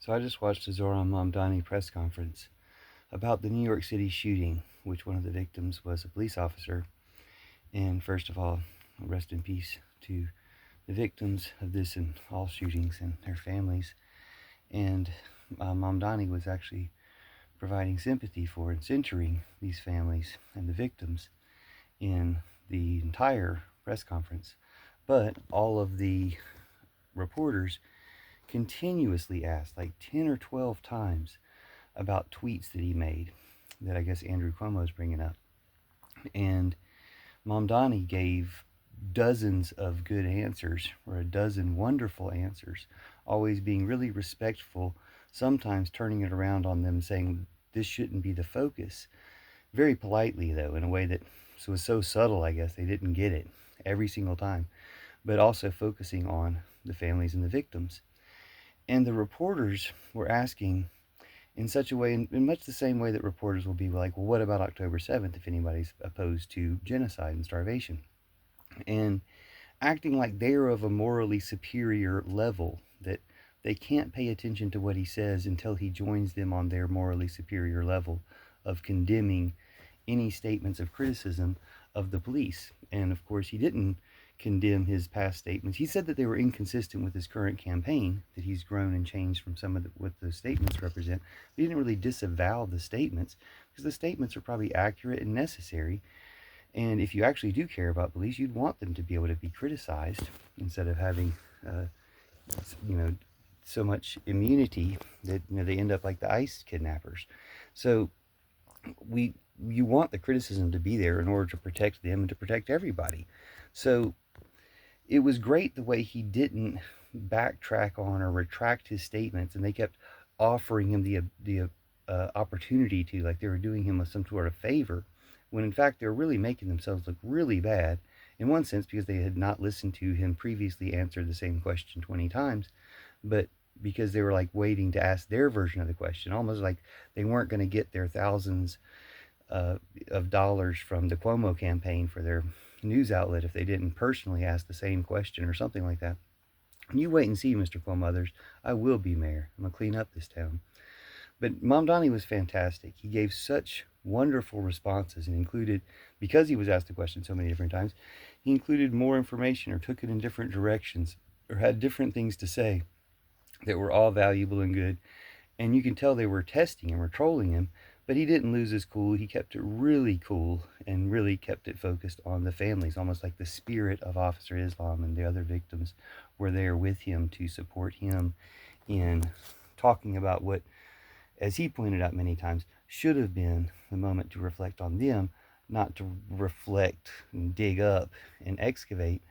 So I just watched the Zohran Mamdani press conference about the New York City shooting, which one of the victims was a police officer. And first of all, rest in peace to the victims of this and all shootings and their families. And Mamdani was actually providing sympathy for and centering these families and the victims in the entire press conference. But all of the reporters continuously asked, like 10 or 12 times, about tweets that he made that I guess Andrew Cuomo is bringing up. And Mamdani gave dozens of good answers, or a dozen wonderful answers, always being really respectful, sometimes turning it around on them, saying this shouldn't be the focus. Very politely, though, in a way that was so subtle, I guess they didn't get it every single time, but also focusing on the families and the victims. And the reporters were asking in such a way, in much the same way that reporters will be like, well, what about October 7th if anybody's opposed to genocide and starvation? And acting like they're of a morally superior level, that they can't pay attention to what he says until he joins them on their morally superior level of condemning any statements of criticism of the police. And of course, he didn't condemn his past statements. He said that they were inconsistent with his current campaign, that he's grown and changed from some of what the statements represent. But he didn't really disavow the statements, because the statements are probably accurate and necessary. And if you actually do care about police, you'd want them to be able to be criticized instead of having, you know, so much immunity that they end up like the ICE kidnappers. So you want the criticism to be there in order to protect them and to protect everybody. So it was great the way he didn't backtrack on or retract his statements, and they kept offering him the opportunity to, like they were doing him some sort of favor, when in fact they were really making themselves look really bad, in one sense because they had not listened to him previously answer the same question 20 times, but because they were like waiting to ask their version of the question, almost like they weren't going to get their thousands of dollars from the Cuomo campaign for their news outlet if they didn't personally ask the same question or something like that. And you wait and see, Mr. Cuomo, others. I will be mayor. I'm going to clean up this town. But Mamdani was fantastic. He gave such wonderful responses and included, because he was asked the question so many different times, he included more information or took it in different directions or had different things to say that were all valuable and good. And you can tell they were testing him or trolling him, but he didn't lose his cool. He kept it really cool and really kept it focused on the families, almost like the spirit of Officer Islam and the other victims were there with him to support him in talking about what, as he pointed out many times, should have been the moment to reflect on them, not to reflect and dig up and excavate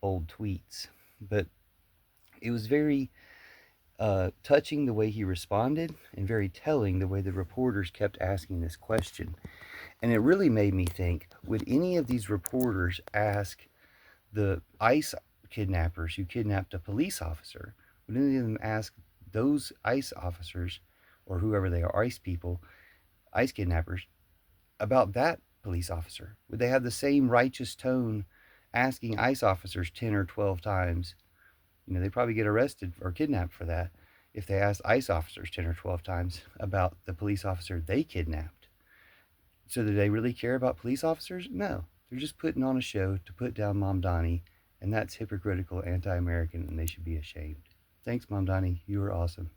old tweets. But it was very touching the way he responded, and very telling the way the reporters kept asking this question. And it really made me think, would any of these reporters ask the ICE kidnappers who kidnapped a police officer, would any of them ask those ICE officers, or whoever they are, ICE people, ICE kidnappers, about that police officer? Would they have the same righteous tone asking ICE officers 10 or 12 times? They probably get arrested or kidnapped for that if they asked ICE officers 10 or 12 times about the police officer they kidnapped. So do they really care about police officers? No. They're just putting on a show to put down Mamdani, and that's hypocritical, anti-American, and they should be ashamed. Thanks, Mamdani. You were awesome.